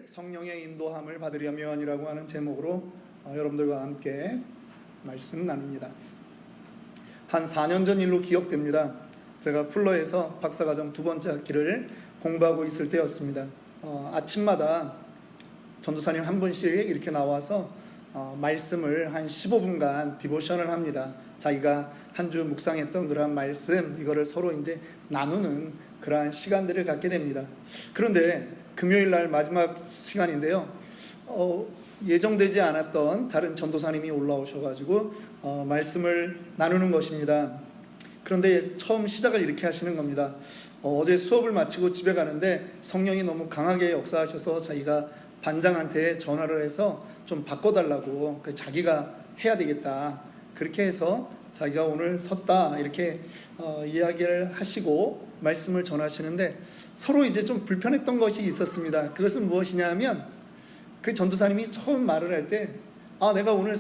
성령의 인도함을 받으려면이라고 하는 제목으로 여러분들과 함께 말씀 나눕니다. 한 4년 전 일로 기억됩니다. 제가 풀러에서 박사과정 두 번째 학기를 공부하고 있을 때였습니다. 아침마다 전도사님 한 분씩 이렇게 나와서 말씀을 한 15분간 디보션을 합니다. 자기가 한 주 묵상했던 그러한 말씀, 이거를 서로 이제 나누는 그러한 시간들을 갖게 됩니다. 그런데 금요일 날 마지막 시간인데요. 예정되지 않았던 다른 전도사님이 올라오셔가지고 말씀을 나누는 것입니다. 그런데 처음 시작을 이렇게 하시는 겁니다. 어제 수업을 마치고 집에 가는데 성령이 너무 강하게 역사하셔서 자기가 반장한테 전화를 해서 좀 바꿔달라고, 자기가 해야 되겠다, 그렇게 해서 자기가 오늘 섰다, 이렇게 이야기를 하시고 말씀을 전하시는데 서로 이제 좀 불편했던 것이 있었습니다. 그것은 무엇이냐 하면, 그 전도사님이 처음 말을 할 때 내가 오늘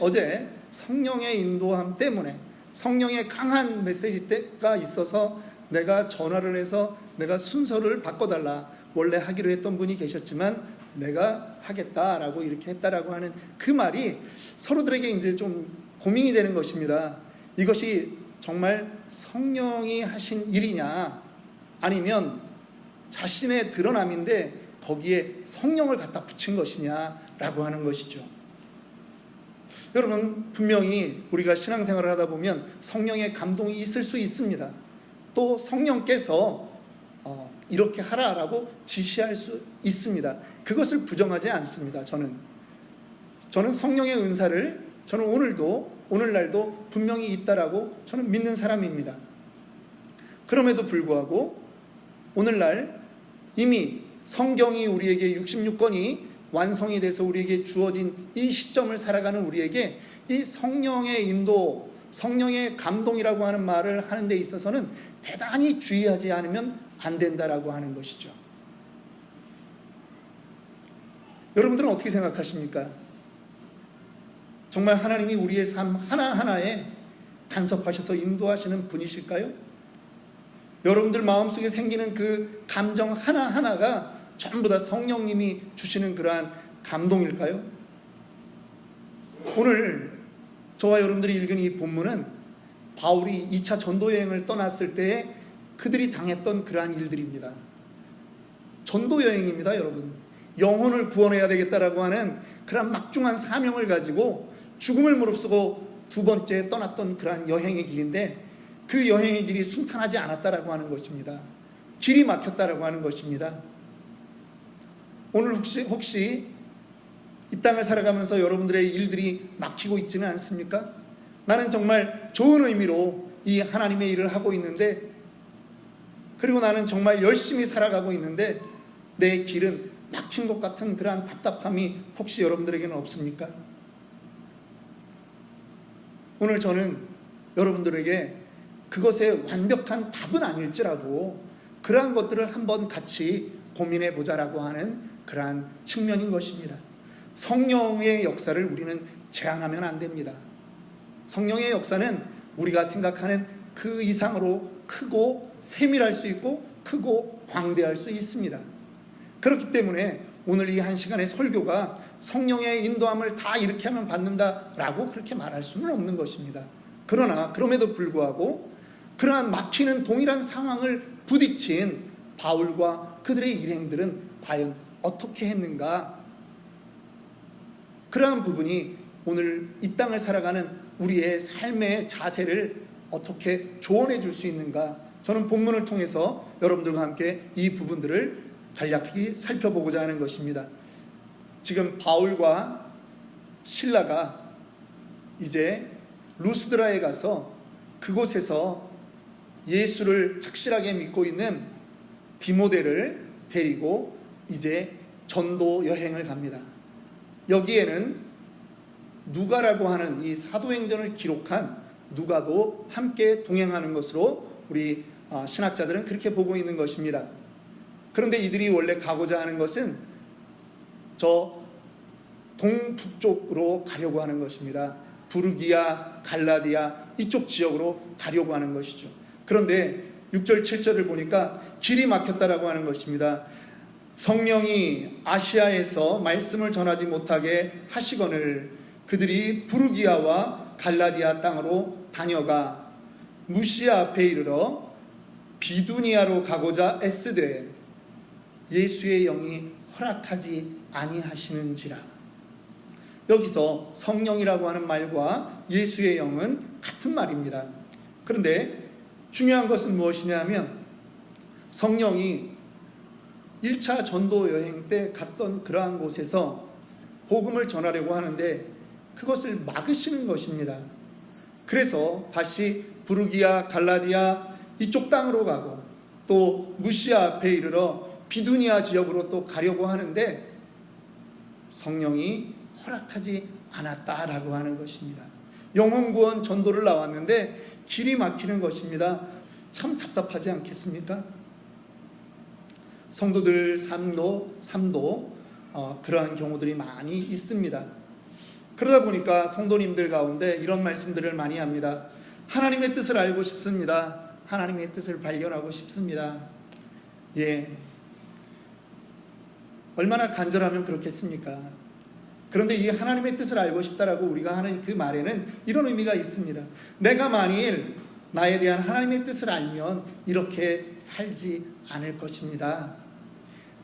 어제 성령의 인도함 때문에, 성령의 강한 메시지가 있어서 내가 전화를 해서 내가 순서를 바꿔달라, 원래 하기로 했던 분이 계셨지만 내가 하겠다라고 이렇게 했다라고 하는 그 말이 서로들에게 이제 좀 고민이 되는 것입니다. 이것이 정말 성령이 하신 일이냐, 아니면 자신의 드러남인데 거기에 성령을 갖다 붙인 것이냐라고 하는 것이죠. 여러분, 분명히 우리가 신앙생활을 하다 보면 성령의 감동이 있을 수 있습니다. 또 성령께서 이렇게 하라라고 지시할 수 있습니다. 그것을 부정하지 않습니다. 저는 성령의 은사를 저는 오늘날도 분명히 있다라고 저는 믿는 사람입니다. 그럼에도 불구하고 오늘날 이미 성경이 우리에게 66권이 완성이 돼서 우리에게 주어진 이 시점을 살아가는 우리에게 이 성령의 인도, 성령의 감동이라고 하는 말을 하는 데 있어서는 대단히 주의하지 않으면 안 된다라고 하는 것이죠. 여러분들은 어떻게 생각하십니까? 정말 하나님이 우리의 삶 하나하나에 간섭하셔서 인도하시는 분이실까요? 여러분들 마음속에 생기는 그 감정 하나하나가 전부 다 성령님이 주시는 그러한 감동일까요? 오늘 저와 여러분들이 읽은 이 본문은 바울이 2차 전도여행을 떠났을 때에 그들이 당했던 그러한 일들입니다. 전도여행입니다, 여러분. 영혼을 구원해야 되겠다라고 하는 그런 막중한 사명을 가지고 죽음을 무릅쓰고 두 번째 떠났던 그러한 여행의 길인데, 그 여행의 길이 순탄하지 않았다라고 하는 것입니다. 길이 막혔다라고 하는 것입니다. 오늘 혹시 이 땅을 살아가면서 여러분들의 일들이 막히고 있지는 않습니까? 나는 정말 좋은 의미로 이 하나님의 일을 하고 있는데, 그리고 나는 정말 열심히 살아가고 있는데 내 길은 막힌 것 같은 그러한 답답함이 혹시 여러분들에게는 없습니까? 오늘 저는 여러분들에게 그것의 완벽한 답은 아닐지라도 그러한 것들을 한번 같이 고민해 보자라고 하는 그러한 측면인 것입니다. 성령의 역사를 우리는 제한하면 안 됩니다. 성령의 역사는 우리가 생각하는 그 이상으로 크고 세밀할 수 있고 크고 광대할 수 있습니다. 그렇기 때문에 오늘 이 한 시간의 설교가 성령의 인도함을 다 이렇게 하면 받는다라고 그렇게 말할 수는 없는 것입니다. 그러나 그럼에도 불구하고 그러한 막히는 동일한 상황을 부딪힌 바울과 그들의 일행들은 과연 어떻게 했는가? 그러한 부분이 오늘 이 땅을 살아가는 우리의 삶의 자세를 어떻게 조언해 줄 수 있는가? 저는 본문을 통해서 여러분들과 함께 이 부분들을 간략히 살펴보고자 하는 것입니다. 지금 바울과 실라가 이제 루스드라에 가서 그곳에서 예수를 착실하게 믿고 있는 디모데를 데리고 이제 전도 여행을 갑니다. 여기에는 누가라고 하는 이 사도행전을 기록한 누가도 함께 동행하는 것으로 우리 신학자들은 그렇게 보고 있는 것입니다. 그런데 이들이 원래 가고자 하는 것은 저 동북쪽으로 가려고 하는 것입니다. 부르기아, 갈라디아 이쪽 지역으로 가려고 하는 것이죠. 그런데 6절 7절을 보니까 길이 막혔다라고 하는 것입니다. 성령이 아시아에서 말씀을 전하지 못하게 하시거늘 그들이 부르기아와 갈라디아 땅으로 다녀가 무시아 앞에 이르러 비두니아로 가고자 애쓰되 예수의 영이 허락하지 아니하시는지라. 여기서 성령이라고 하는 말과 예수의 영은 같은 말입니다. 그런데 중요한 것은 무엇이냐면 성령이 1차 전도 여행 때 갔던 그러한 곳에서 복음을 전하려고 하는데 그것을 막으시는 것입니다. 그래서 다시 부르기아, 갈라디아 이쪽 땅으로 가고 또 무시아 앞에 이르러 비두니아 지역으로 또 가려고 하는데 성령이 허락하지 않았다라고 하는 것입니다. 영혼구원 전도를 나왔는데 길이 막히는 것입니다. 참 답답하지 않겠습니까? 성도들 삶도 그러한 경우들이 많이 있습니다. 그러다 보니까 성도님들 가운데 이런 말씀들을 많이 합니다. 하나님의 뜻을 알고 싶습니다. 하나님의 뜻을 발견하고 싶습니다. 얼마나 간절하면 그렇겠습니까? 그런데 이 하나님의 뜻을 알고 싶다라고 우리가 하는 그 말에는 이런 의미가 있습니다. 내가 만일 나에 대한 하나님의 뜻을 알면 이렇게 살지 않을 것입니다.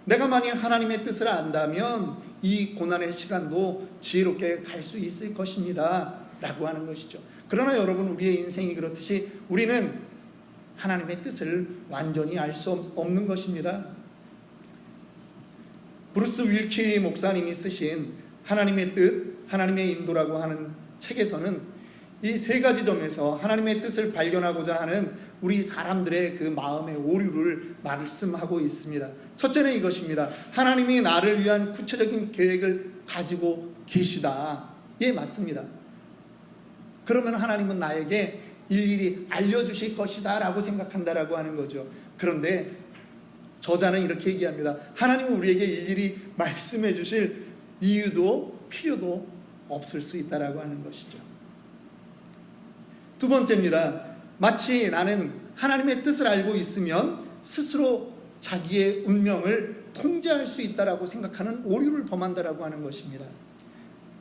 내가 만일 하나님의 뜻을 안다면 이 고난의 시간도 지혜롭게 갈 수 있을 것입니다 라고 하는 것이죠. 그러나 여러분, 우리의 인생이 그렇듯이 우리는 하나님의 뜻을 완전히 알 수 없는 것입니다. 브루스 윌키 목사님이 쓰신 하나님의 뜻, 하나님의 인도라고 하는 책에서는 이 세 가지 점에서 하나님의 뜻을 발견하고자 하는 우리 사람들의 그 마음의 오류를 말씀하고 있습니다. 첫째는 이것입니다. 하나님이 나를 위한 구체적인 계획을 가지고 계시다. 맞습니다. 그러면 하나님은 나에게 일일이 알려주실 것이다 라고 생각한다라고 하는 거죠. 그런데 저자는 이렇게 얘기합니다. 하나님은 우리에게 일일이 말씀해 주실 이유도 필요도 없을 수 있다라고 하는 것이죠. 두 번째입니다. 마치 나는 하나님의 뜻을 알고 있으면 스스로 자기의 운명을 통제할 수 있다라고 생각하는 오류를 범한다라고 하는 것입니다.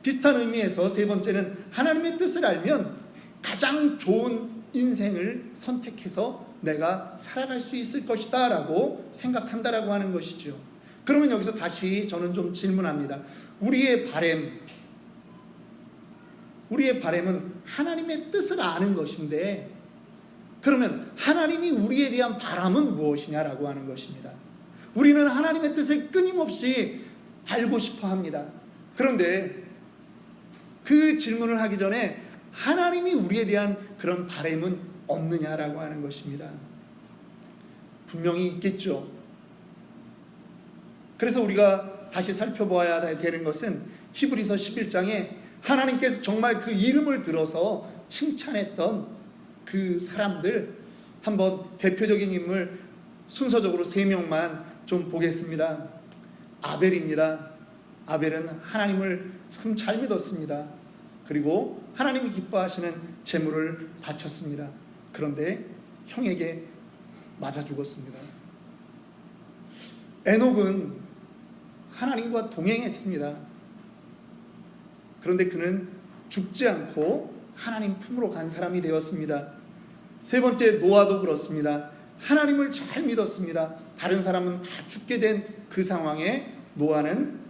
비슷한 의미에서 세 번째는 하나님의 뜻을 알면 가장 좋은 인생을 선택해서 내가 살아갈 수 있을 것이다 라고 생각한다라고 하는 것이죠. 그러면 여기서 다시 저는 좀 질문합니다. 우리의 바램은 하나님의 뜻을 아는 것인데 그러면 하나님이 우리에 대한 바람은 무엇이냐라고 하는 것입니다. 우리는 하나님의 뜻을 끊임없이 알고 싶어 합니다. 그런데 그 질문을 하기 전에 하나님이 우리에 대한 그런 바람은 없느냐라고 하는 것입니다. 분명히 있겠죠. 그래서 우리가 다시 살펴보아야 되는 것은 히브리서 11장에 하나님께서 정말 그 이름을 들어서 칭찬했던 그 사람들, 한번 대표적인 인물 순서적으로 3명만 좀 보겠습니다. 아벨입니다. 아벨은 하나님을 참 잘 믿었습니다. 그리고 하나님이 기뻐하시는 제물을 바쳤습니다. 그런데 형에게 맞아 죽었습니다. 에녹은 하나님과 동행했습니다. 그런데 그는 죽지 않고 하나님 품으로 간 사람이 되었습니다. 세 번째, 노아도 그렇습니다. 하나님을 잘 믿었습니다. 다른 사람은 다 죽게 된 그 상황에 노아는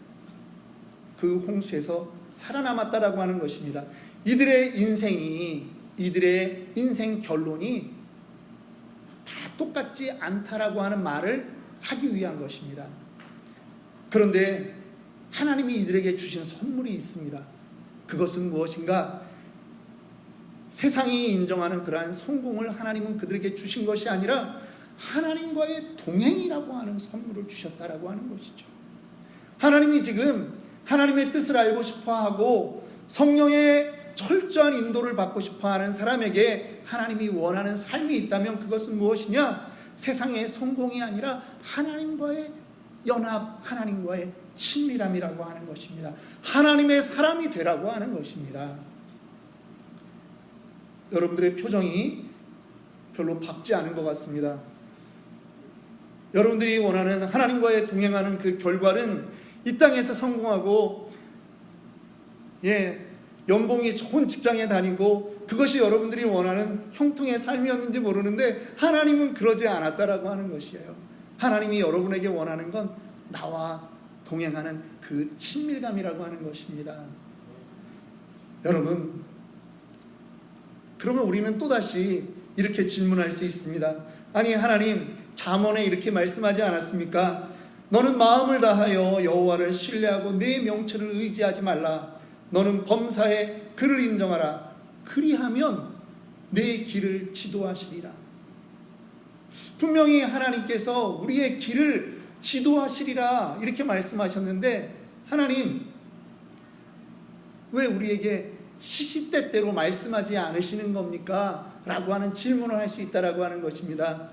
그 홍수에서 살아남았다라고 하는 것입니다. 이들의 인생 결론이 다 똑같지 않다라고 하는 말을 하기 위한 것입니다. 그런데 하나님이 이들에게 주신 선물이 있습니다. 그것은 무엇인가? 세상이 인정하는 그러한 성공을 하나님은 그들에게 주신 것이 아니라 하나님과의 동행이라고 하는 선물을 주셨다라고 하는 것이죠. 하나님이 지금 하나님의 뜻을 알고 싶어하고 성령의 철저한 인도를 받고 싶어하는 사람에게 하나님이 원하는 삶이 있다면 그것은 무엇이냐? 세상의 성공이 아니라 하나님과의 연합, 하나님과의 친밀함이라고 하는 것입니다. 하나님의 사람이 되라고 하는 것입니다. 여러분들의 표정이 별로 밝지 않은 것 같습니다. 여러분들이 원하는 하나님과의 동행하는 그 결과는 이 땅에서 성공하고 연봉이 좋은 직장에 다니고 그것이 여러분들이 원하는 형통의 삶이었는지 모르는데 하나님은 그러지 않았다라고 하는 것이에요. 하나님이 여러분에게 원하는 건 나와 동행하는 그 친밀감이라고 하는 것입니다. 여러분, 그러면 우리는 또다시 이렇게 질문할 수 있습니다. 아니, 하나님, 잠언에 이렇게 말씀하지 않았습니까? 너는 마음을 다하여 여호와를 신뢰하고 내 명철을 의지하지 말라. 너는 범사에 그를 인정하라. 그리하면 내 길을 지도하시리라. 분명히 하나님께서 우리의 길을 지도하시리라 이렇게 말씀하셨는데, 하나님 왜 우리에게 시시때때로 말씀하지 않으시는 겁니까? 라고 하는 질문을 할 수 있다라고 하는 것입니다.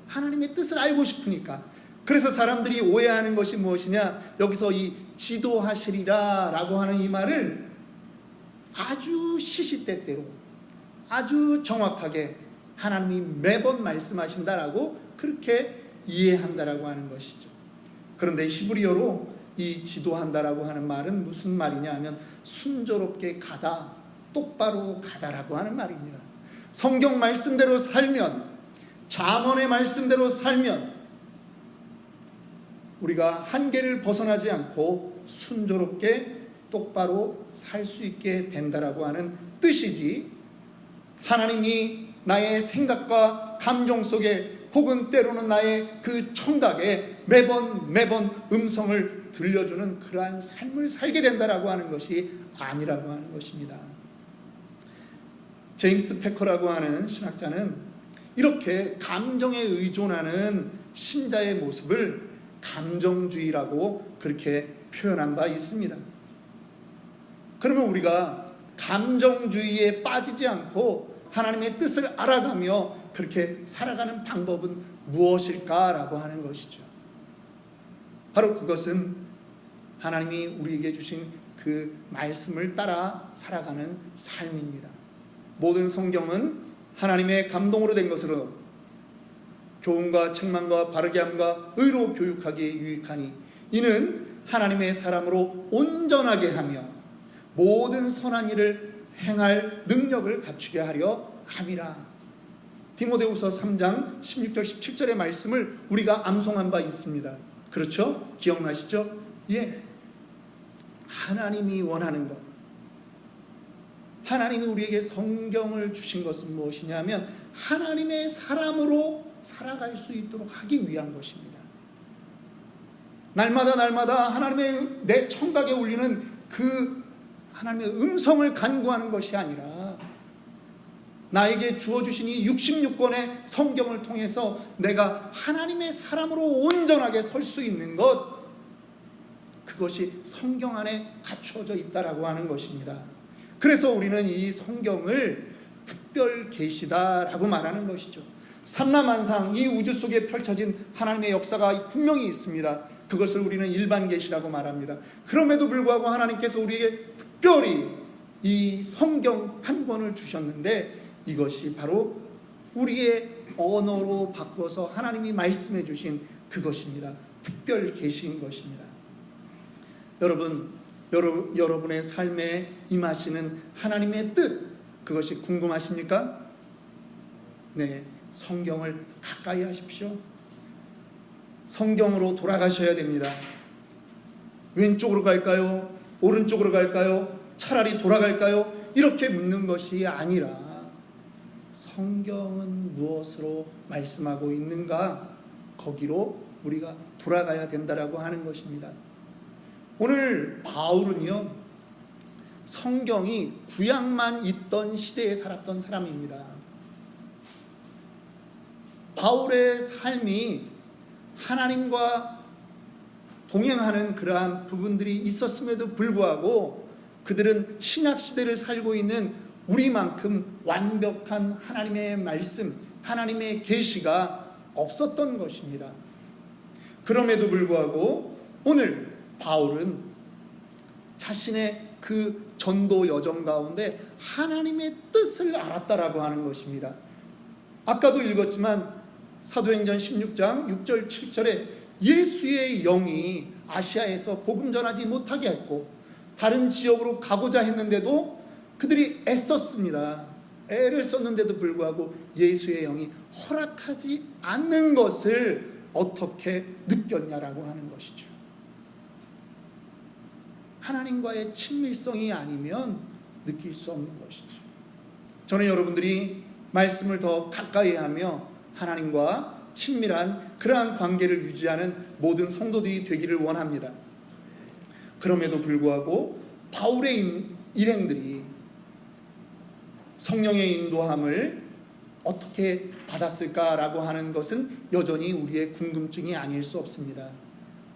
하나님의 뜻을 알고 싶으니까. 그래서 사람들이 오해하는 것이 무엇이냐, 여기서 이 지도하시리라 라고 하는 이 말을 아주 시시때때로 아주 정확하게 하나님이 매번 말씀하신다라고 그렇게 이해한다라고 하는 것이죠. 그런데 히브리어로 이 지도한다라고 하는 말은 무슨 말이냐 하면 순조롭게 가다, 똑바로 가다라고 하는 말입니다. 성경 말씀대로 살면, 잠언의 말씀대로 살면 우리가 한계를 벗어나지 않고 순조롭게 똑바로 살 수 있게 된다라고 하는 뜻이지, 하나님이 나의 생각과 감정 속에 혹은 때로는 나의 그 청각에 매번 음성을 들려주는 그러한 삶을 살게 된다라고 하는 것이 아니라고 하는 것입니다. 제임스 패커라고 하는 신학자는 이렇게 감정에 의존하는 신자의 모습을 감정주의라고 그렇게 표현한 바 있습니다. 그러면 우리가 감정주의에 빠지지 않고 하나님의 뜻을 알아가며 그렇게 살아가는 방법은 무엇일까라고 하는 것이죠. 바로 그것은 하나님이 우리에게 주신 그 말씀을 따라 살아가는 삶입니다. 모든 성경은 하나님의 감동으로 된 것으로 교훈과 책망과 바르게 함과 의로 교육하기에 유익하니 이는 하나님의 사람으로 온전하게 하며 모든 선한 일을 행할 능력을 갖추게 하려 함이라. 디모데후서 3장 16절 17절의 말씀을 우리가 암송한 바 있습니다. 그렇죠? 기억나시죠? 예. 하나님이 원하는 것, 하나님이 우리에게 성경을 주신 것은 무엇이냐면 하나님의 사람으로 살아갈 수 있도록 하기 위한 것입니다. 날마다 하나님의 내 청각에 울리는 그 하나님의 음성을 간구하는 것이 아니라 나에게 주어주신 이 66권의 성경을 통해서 내가 하나님의 사람으로 온전하게 설 수 있는 것, 그것이 성경 안에 갖추어져 있다라고 하는 것입니다. 그래서 우리는 이 성경을 특별 계시다라고 말하는 것이죠. 삼라만상 이 우주 속에 펼쳐진 하나님의 역사가 분명히 있습니다. 그것을 우리는 일반 계시라고 말합니다. 그럼에도 불구하고 하나님께서 우리에게 특별히 이 성경 한 권을 주셨는데 이것이 바로 우리의 언어로 바꿔서 하나님이 말씀해 주신 그것입니다. 특별 계시인 것입니다. 여러분의 삶에 임하시는 하나님의 뜻, 그것이 궁금하십니까? 네, 성경을 가까이 하십시오. 성경으로 돌아가셔야 됩니다. 왼쪽으로 갈까요? 오른쪽으로 갈까요? 차라리 돌아갈까요? 이렇게 묻는 것이 아니라 성경은 무엇으로 말씀하고 있는가? 거기로 우리가 돌아가야 된다라고 하는 것입니다. 오늘 바울은요, 성경이 구약만 있던 시대에 살았던 사람입니다. 바울의 삶이 하나님과 동행하는 그러한 부분들이 있었음에도 불구하고 그들은 신약 시대를 살고 있는 우리만큼 완벽한 하나님의 말씀, 하나님의 계시가 없었던 것입니다. 그럼에도 불구하고 오늘 바울은 자신의 그 전도 여정 가운데 하나님의 뜻을 알았다라고 하는 것입니다. 아까도 읽었지만 사도행전 16장 6절 7절에 예수의 영이 아시아에서 복음 전하지 못하게 했고 다른 지역으로 가고자 했는데도 그들이 애썼습니다. 애를 썼는데도 불구하고 예수의 영이 허락하지 않는 것을 어떻게 느꼈냐라고 하는 것이죠. 하나님과의 친밀성이 아니면 느낄 수 없는 것이죠. 저는 여러분들이 말씀을 더 가까이 하며 하나님과 친밀한 그러한 관계를 유지하는 모든 성도들이 되기를 원합니다. 그럼에도 불구하고 바울의 일행들이 성령의 인도함을 어떻게 받았을까라고 하는 것은 여전히 우리의 궁금증이 아닐 수 없습니다.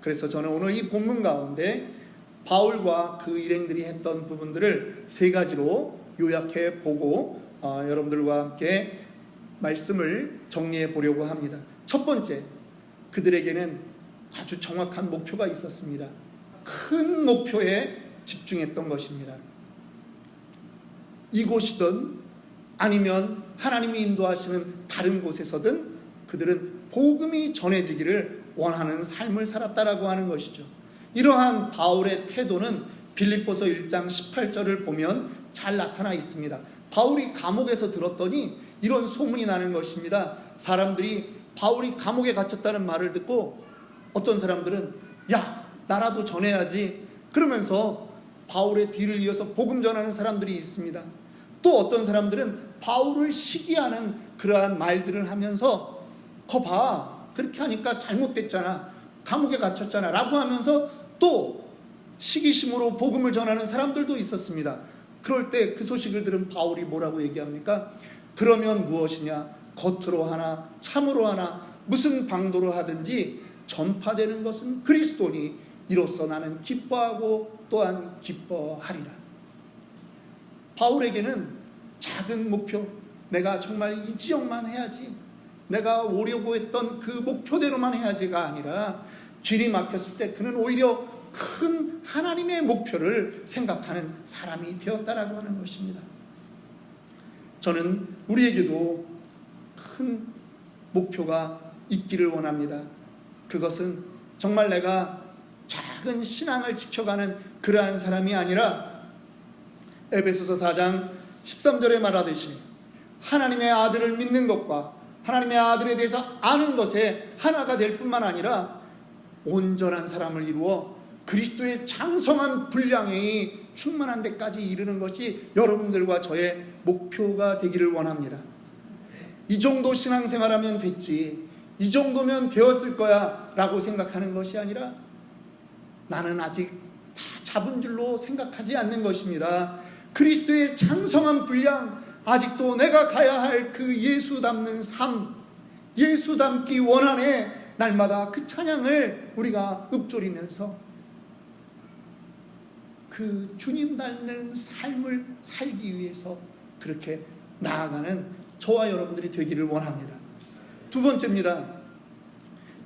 그래서 저는 오늘 이 본문 가운데 바울과 그 일행들이 했던 부분들을 세 가지로 요약해 보고 여러분들과 함께 말씀을 정리해 보려고 합니다. 첫 번째, 그들에게는 아주 정확한 목표가 있었습니다. 큰 목표에 집중했던 것입니다. 이곳이든 아니면 하나님이 인도하시는 다른 곳에서든 그들은 복음이 전해지기를 원하는 삶을 살았다라고 하는 것이죠. 이러한 바울의 태도는 빌립보서 1장 18절을 보면 잘 나타나 있습니다. 바울이 감옥에서 들었더니 이런 소문이 나는 것입니다. 사람들이 바울이 감옥에 갇혔다는 말을 듣고 어떤 사람들은 야, 나라도 전해야지 그러면서 바울의 뒤를 이어서 복음 전하는 사람들이 있습니다. 또 어떤 사람들은 바울을 시기하는 그러한 말들을 하면서 봐, 그렇게 하니까 잘못됐잖아, 감옥에 갇혔잖아 라고 하면서 또 시기심으로 복음을 전하는 사람들도 있었습니다. 그럴 때 그 소식을 들은 바울이 뭐라고 얘기합니까? 그러면 무엇이냐? 겉으로 하나 참으로 하나 무슨 방도로 하든지 전파되는 것은 그리스도니 이로써 나는 기뻐하고 또한 기뻐하리라. 바울에게는 작은 목표, 내가 정말 이 지역만 해야지, 내가 오려고 했던 그 목표대로만 해야지가 아니라 길이 막혔을 때 그는 오히려 큰 하나님의 목표를 생각하는 사람이 되었다라고 하는 것입니다. 저는 우리에게도 큰 목표가 있기를 원합니다. 그것은 정말 내가 작은 신앙을 지켜가는 그러한 사람이 아니라 에베소서 4장 13절에 말하듯이 하나님의 아들을 믿는 것과 하나님의 아들에 대해서 아는 것에 하나가 될 뿐만 아니라 온전한 사람을 이루어 그리스도의 장성한 분량이 충만한 데까지 이르는 것이 여러분들과 저의 목표가 되기를 원합니다. 이 정도 신앙생활하면 됐지, 이 정도면 되었을 거야 라고 생각하는 것이 아니라 나는 아직 다 잡은 줄로 생각하지 않는 것입니다. 그리스도의 장성한 분량, 아직도 내가 가야 할 그 예수 닮는 삶, 예수 닮기 원하네, 날마다 그 찬양을 우리가 읊조리면서 그 주님 닮는 삶을 살기 위해서 그렇게 나아가는 저와 여러분들이 되기를 원합니다. 두 번째입니다.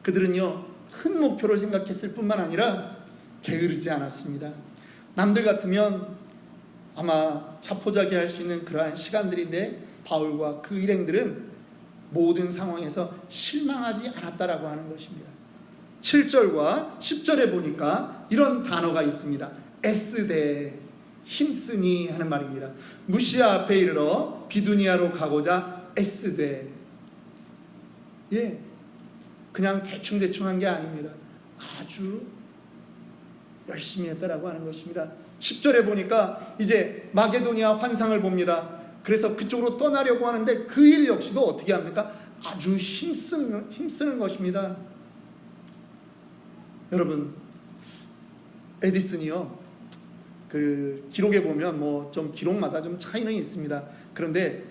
그들은요, 큰 목표를 생각했을 뿐만 아니라 게으르지 않았습니다. 남들 같으면 아마 자포자기할 수 있는 그러한 시간들인데 바울과 그 일행들은 모든 상황에서 실망하지 않았다라고 하는 것입니다. 7절과 10절에 보니까 이런 단어가 있습니다. 애쓰되, 힘쓰니 하는 말입니다. 무시아 앞에 이르러 비두니아로 가고자 애쓰되, 그냥 대충대충 한 게 아닙니다. 아주 열심히 했다라고 하는 것입니다. 10절에 보니까 이제 마게도니아 환상을 봅니다. 그래서 그쪽으로 떠나려고 하는데 그 일 역시도 어떻게 합니까? 아주 힘쓰는 것입니다. 여러분, 에디슨이요, 그 기록에 보면 뭐 좀 기록마다 좀 차이는 있습니다. 그런데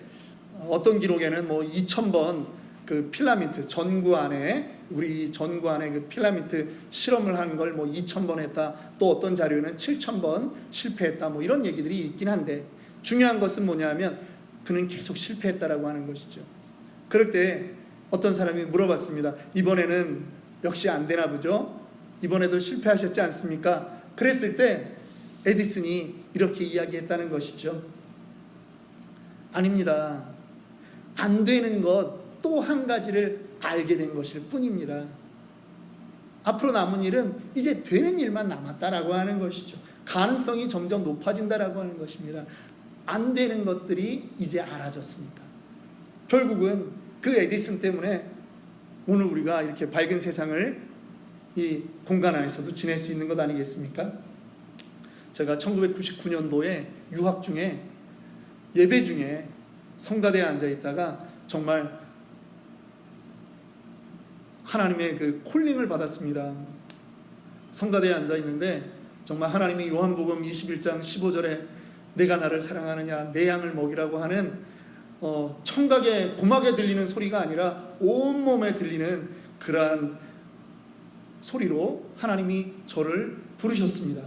어떤 기록에는 뭐 2000번 그 필라멘트 전구 안에, 우리 전구 안에 그 필라멘트 실험을 한 걸 뭐 2000번 했다, 또 어떤 자료는 7000번 실패했다, 뭐 이런 얘기들이 있긴 한데 중요한 것은 뭐냐면 그는 계속 실패했다라고 하는 것이죠. 그럴 때 어떤 사람이 물어봤습니다. 이번에는 역시 안 되나 보죠? 이번에도 실패하셨지 않습니까? 그랬을 때 에디슨이 이렇게 이야기했다는 것이죠. 아닙니다. 안 되는 것 또 한 가지를 알게 된 것일 뿐입니다. 앞으로 남은 일은 이제 되는 일만 남았다라고 하는 것이죠. 가능성이 점점 높아진다라고 하는 것입니다. 안 되는 것들이 이제 알아졌으니까. 결국은 그 에디슨 때문에 오늘 우리가 이렇게 밝은 세상을 이 공간 안에서도 지낼 수 있는 것 아니겠습니까? 제가 1999년도에 유학 중에 예배 중에 성가대에 앉아 있다가 정말 하나님의 그 콜링을 받았습니다. 성가대에 앉아 있는데 정말 하나님이 요한복음 21장 15절에 내가 나를 사랑하느냐 내 양을 먹이라고 하는 청각에 고막에 들리는 소리가 아니라 온몸에 들리는 그러한 소리로 하나님이 저를 부르셨습니다.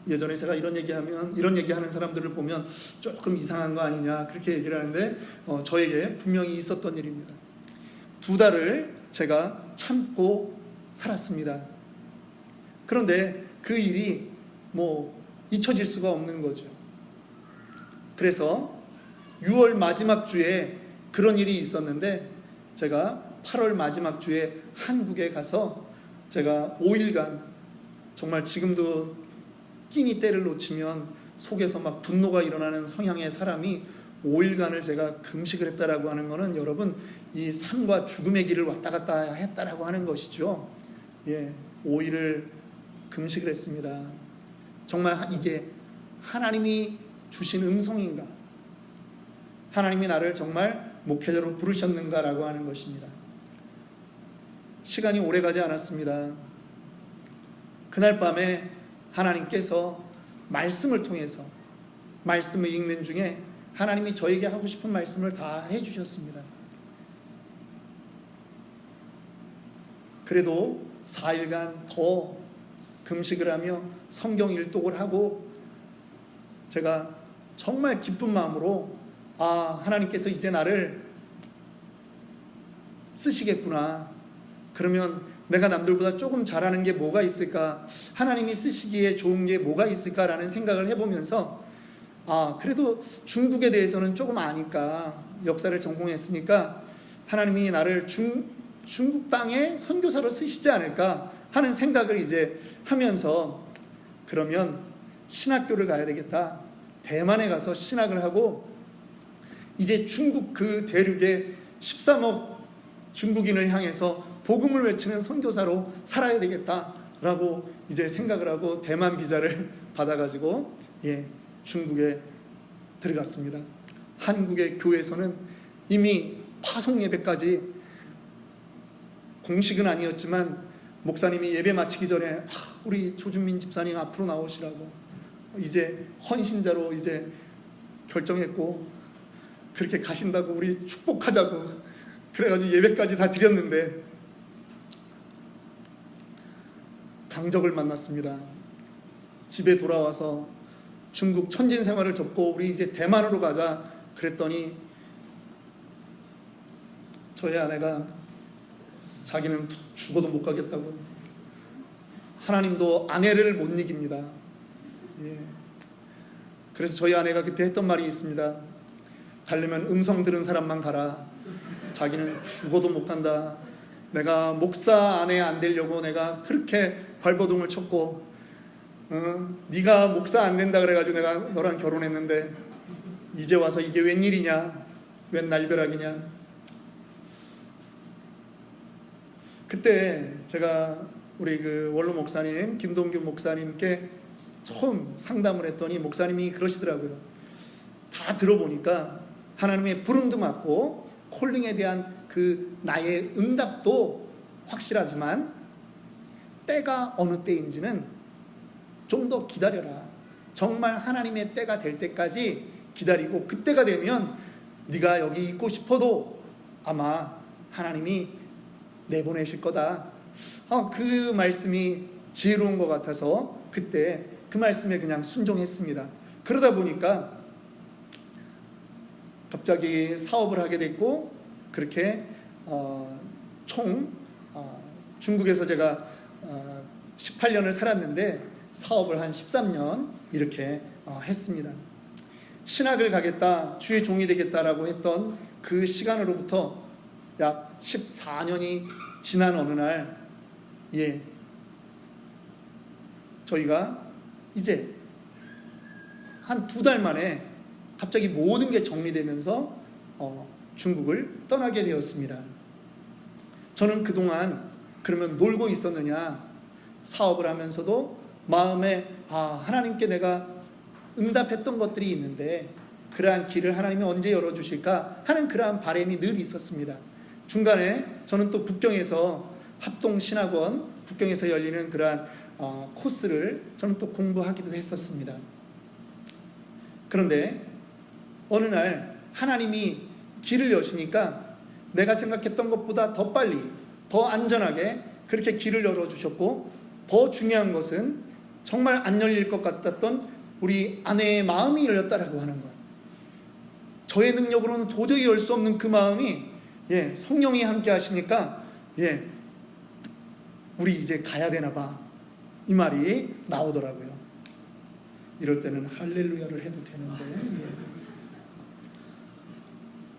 예전에 제가 이런 얘기하는 사람들을 보면 조금 이상한 거 아니냐 그렇게 얘기를 하는데 저에게 분명히 있었던 일입니다. 2달을 제가 참고 살았습니다. 그런데 그 일이 잊혀질 수가 없는 거죠. 그래서 6월 마지막 주에 그런 일이 있었는데 제가 8월 마지막 주에 한국에 가서 제가 5일간 정말 지금도 끼니 때를 놓치면 속에서 막 분노가 일어나는 성향의 사람이 5일간을 제가 금식을 했다라고 하는 것은 여러분 이 삶과 죽음의 길을 왔다 갔다 했다라고 하는 것이죠. 5일을 금식을 했습니다. 정말 이게 하나님이 주신 음성인가? 하나님이 나를 정말 목회자로 부르셨는가라고 하는 것입니다. 시간이 오래 가지 않았습니다. 그날 밤에 하나님께서 말씀을 통해서 말씀을 읽는 중에 하나님이 저에게 하고 싶은 말씀을 다 해주셨습니다. 그래도 4일간 더 금식을 하며 성경 일독을 하고 제가 정말 기쁜 마음으로 하나님께서 이제 나를 쓰시겠구나. 그러면 내가 남들보다 조금 잘하는 게 뭐가 있을까? 하나님이 쓰시기에 좋은 게 뭐가 있을까라는 생각을 해보면서 그래도 중국에 대해서는 조금 아니까 역사를 전공했으니까 하나님이 나를 중국 땅에 선교사로 쓰시지 않을까 하는 생각을 이제 하면서 그러면 신학교를 가야 되겠다. 대만에 가서 신학을 하고 이제 중국 그 대륙에 13억 중국인을 향해서 복음을 외치는 선교사로 살아야 되겠다라고 이제 생각을 하고 대만 비자를 받아가지고 중국에 들어갔습니다. 한국의 교회에서는 이미 파송 예배까지 공식은 아니었지만 목사님이 예배 마치기 전에 우리 조준민 집사님 앞으로 나오시라고 이제 헌신자로 이제 결정했고 그렇게 가신다고 우리 축복하자고 그래가지고 예배까지 다 드렸는데 강적을 만났습니다. 집에 돌아와서 중국 천진 생활을 접고 우리 이제 대만으로 가자 그랬더니 저희 아내가 자기는 죽어도 못 가겠다고. 하나님도 아내를 못 이깁니다. 그래서 저희 아내가 그때 했던 말이 있습니다. 가려면 음성 들은 사람만 가라. 자기는 죽어도 못 간다. 내가 목사 아내 안 되려고 내가 그렇게 발버둥을 쳤고 네가 목사 안 된다 그래가지고 내가 너랑 결혼했는데 이제 와서 이게 웬일이냐, 웬 날벼락이냐. 그때 제가 우리 그 원로 목사님 김동규 목사님께 처음 상담을 했더니 목사님이 그러시더라고요. 다 들어보니까 하나님의 부름도 맞고 콜링에 대한 그 나의 응답도 확실하지만 때가 어느 때인지는 좀 더 기다려라. 정말 하나님의 때가 될 때까지 기다리고 그때가 되면 네가 여기 있고 싶어도 아마 하나님이 내보내실 거다. 그 말씀이 지혜로운 것 같아서 그때 그 말씀에 그냥 순종했습니다. 그러다 보니까 갑자기 사업을 하게 됐고 그렇게 중국에서 제가 18년을 살았는데 사업을 한 13년 이렇게 했습니다. 신학을 가겠다, 주의 종이 되겠다라고 했던 그 시간으로부터 약 14년이 지난 어느 날, 저희가 이제 한 2달 만에 갑자기 모든 게 정리되면서 중국을 떠나게 되었습니다. 저는 그동안 그러면 놀고 있었느냐, 사업을 하면서도 마음에 하나님께 내가 응답했던 것들이 있는데 그러한 길을 하나님이 언제 열어주실까 하는 그러한 바람이 늘 있었습니다. 중간에 저는 또 북경에서 합동신학원, 북경에서 열리는 그러한 코스를 저는 또 공부하기도 했었습니다. 그런데 어느 날 하나님이 길을 여시니까 내가 생각했던 것보다 더 빨리, 더 안전하게 그렇게 길을 열어주셨고, 더 중요한 것은 정말 안 열릴 것 같았던 우리 아내의 마음이 열렸다라고 하는 것. 저의 능력으로는 도저히 열 수 없는 그 마음이 성령이 함께 하시니까 우리 이제 가야 되나 봐, 이 말이 나오더라고요. 이럴 때는 할렐루야를 해도 되는데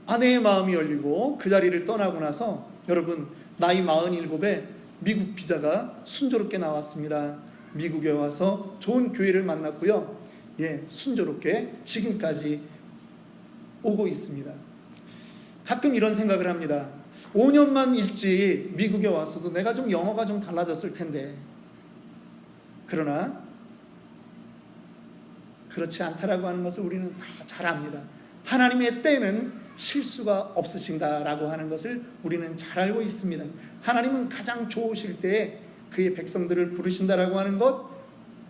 아내의 마음이 열리고 그 자리를 떠나고 나서 여러분, 나이 47에 미국 비자가 순조롭게 나왔습니다. 미국에 와서 좋은 교회를 만났고요. 순조롭게 지금까지 오고 있습니다. 가끔 이런 생각을 합니다. 5년만 일찍 미국에 왔어도 내가 좀 영어가 좀 달라졌을 텐데. 그러나 그렇지 않다라고 하는 것을 우리는 다 잘 압니다. 하나님의 때는 실수가 없으신다라고 하는 것을 우리는 잘 알고 있습니다. 하나님은 가장 좋으실 때에 그의 백성들을 부르신다라고 하는 것,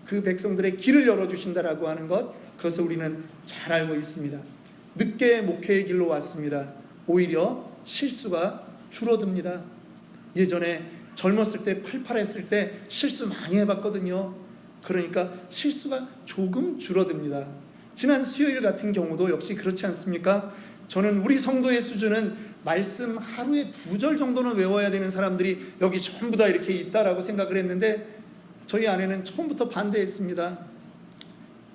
그 백성들의 길을 열어주신다라고 하는 것, 그것을 우리는 잘 알고 있습니다. 늦게 목회의 길로 왔습니다. 오히려 실수가 줄어듭니다. 예전에 젊었을 때, 팔팔했을 때 실수 많이 해봤거든요. 그러니까 실수가 조금 줄어듭니다. 지난 수요일 같은 경우도 역시 그렇지 않습니까? 저는 우리 성도의 수준은 말씀 하루에 2절 정도는 외워야 되는 사람들이 여기 전부 다 이렇게 있다라고 생각을 했는데, 저희 아내는 처음부터 반대했습니다.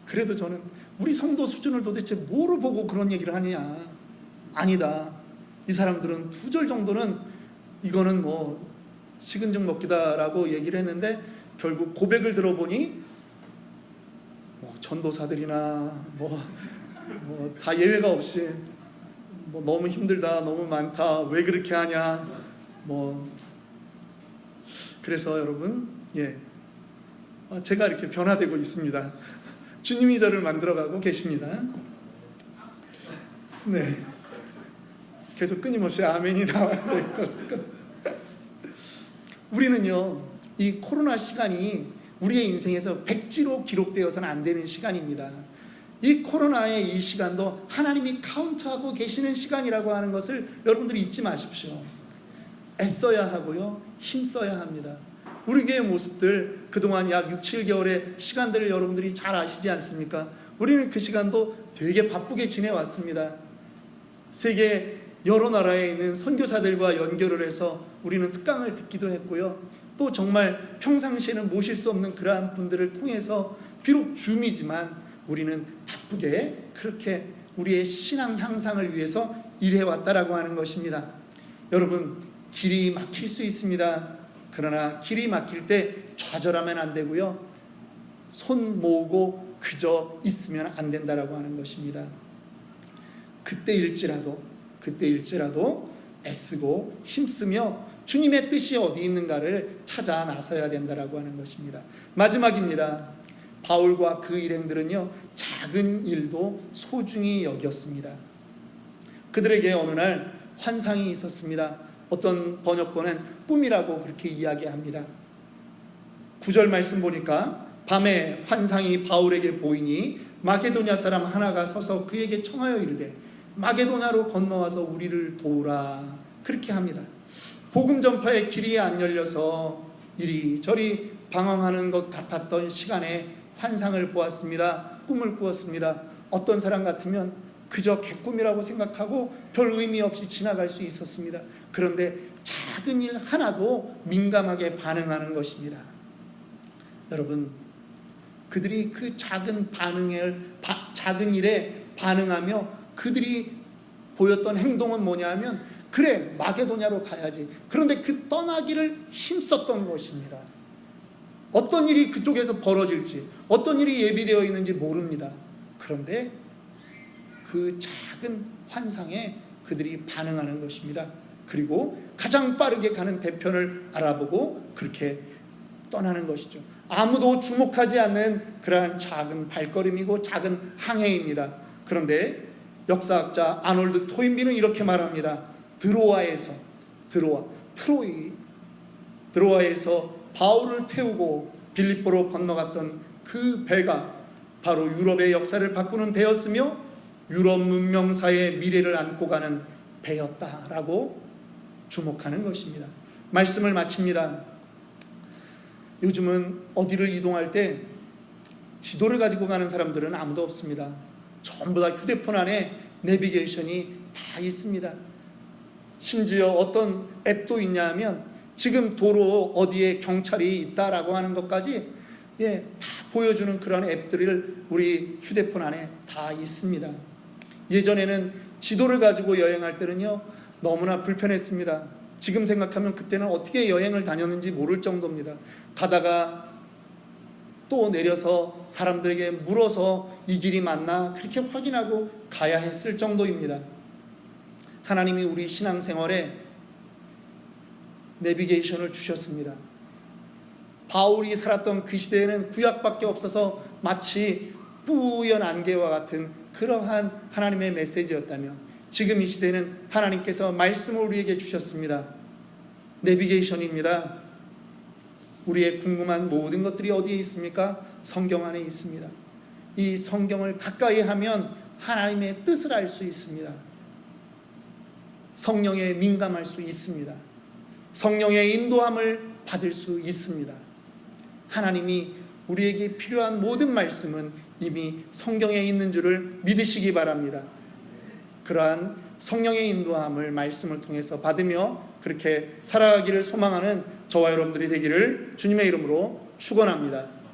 그래도 저는 우리 성도 수준을 도대체 뭐로 보고 그런 얘기를 하냐. 아니다. 이 사람들은 2절 정도는 이거는 뭐 식은 죽 먹기다라고 얘기를 했는데, 결국 고백을 들어보니 전도사들이나 다 예외가 없이 너무 힘들다, 너무 많다, 왜 그렇게 하냐, 그래서 여러분, 제가 이렇게 변화되고 있습니다. 주님이 저를 만들어가고 계십니다. 계속 끊임없이 아멘이 나와야 될 것 같고. 우리는요, 이 코로나 시간이 우리의 인생에서 백지로 기록되어서는 안 되는 시간입니다. 이 코로나의 이 시간도 하나님이 카운트하고 계시는 시간이라고 하는 것을 여러분들이 잊지 마십시오. 애써야 하고요, 힘써야 합니다. 우리 교회 모습들, 그동안 약 6, 7개월의 시간들을 여러분들이 잘 아시지 않습니까? 우리는 그 시간도 되게 바쁘게 지내왔습니다. 세계 여러 나라에 있는 선교사들과 연결을 해서 우리는 특강을 듣기도 했고요. 또 정말 평상시에는 모실 수 없는 그러한 분들을 통해서 비록 줌이지만 우리는 바쁘게 그렇게 우리의 신앙 향상을 위해서 일해왔다라고 하는 것입니다. 여러분, 길이 막힐 수 있습니다. 그러나 길이 막힐 때 좌절하면 안 되고요, 손 모으고 그저 있으면 안 된다라고 하는 것입니다. 그때일지라도 애쓰고 힘쓰며 주님의 뜻이 어디 있는가를 찾아 나서야 된다라고 하는 것입니다. 마지막입니다. 바울과 그 일행들은요, 작은 일도 소중히 여겼습니다. 그들에게 어느 날 환상이 있었습니다. 어떤 번역본은 꿈이라고 그렇게 이야기합니다. 9절 말씀 보니까 밤에 환상이 바울에게 보이니 마게도냐 사람 하나가 서서 그에게 청하여 이르되 마게도냐로 건너와서 우리를 도우라, 그렇게 합니다. 복음 전파의 길이 안 열려서 이리저리 방황하는 것 같았던 시간에 환상을 보았습니다. 꿈을 꾸었습니다. 어떤 사람 같으면 그저 개꿈이라고 생각하고 별 의미 없이 지나갈 수 있었습니다. 그런데 작은 일 하나도 민감하게 반응하는 것입니다. 여러분, 그들이 그 작은 일에 반응하며 그들이 보였던 행동은 뭐냐 하면 그래, 마게도냐로 가야지. 그런데 그 떠나기를 힘썼던 것입니다. 어떤 일이 그쪽에서 벌어질지, 어떤 일이 예비되어 있는지 모릅니다. 그런데 그 작은 환상에 그들이 반응하는 것입니다. 그리고 가장 빠르게 가는 배편을 알아보고 그렇게 떠나는 것이죠. 아무도 주목하지 않는 그러한 작은 발걸음이고 작은 항해입니다. 그런데 역사학자 아놀드 토인비는 이렇게 말합니다. 드로아에서 바울을 태우고 빌립보로 건너갔던 그 배가 바로 유럽의 역사를 바꾸는 배였으며 유럽 문명사의 미래를 안고 가는 배였다라고 주목하는 것입니다. 말씀을 마칩니다. 요즘은 어디를 이동할 때 지도를 가지고 가는 사람들은 아무도 없습니다. 전부 다 휴대폰 안에 내비게이션이 다 있습니다. 심지어 어떤 앱도 있냐 하면 지금 도로 어디에 경찰이 있다라고 하는 것까지 다 보여주는 그런 앱들을 우리 휴대폰 안에 다 있습니다. 예전에는 지도를 가지고 여행할 때는요 너무나 불편했습니다. 지금 생각하면 그때는 어떻게 여행을 다녔는지 모를 정도입니다. 가다가 또 내려서 사람들에게 물어서 이 길이 맞나 그렇게 확인하고 가야 했을 정도입니다. 하나님이 우리 신앙생활에 내비게이션을 주셨습니다. 바울이 살았던 그 시대에는 구약밖에 없어서 마치 뿌연 안개와 같은 그러한 하나님의 메시지였다면 지금 이 시대는 하나님께서 말씀을 우리에게 주셨습니다. 내비게이션입니다. 우리의 궁금한 모든 것들이 어디에 있습니까? 성경 안에 있습니다. 이 성경을 가까이 하면 하나님의 뜻을 알 수 있습니다. 성령에 민감할 수 있습니다. 성령의 인도함을 받을 수 있습니다. 하나님이 우리에게 필요한 모든 말씀은 이미 성경에 있는 줄을 믿으시기 바랍니다. 그러한 성령의 인도함을 말씀을 통해서 받으며 그렇게 살아가기를 소망하는 저와 여러분들이 되기를 주님의 이름으로 축원합니다.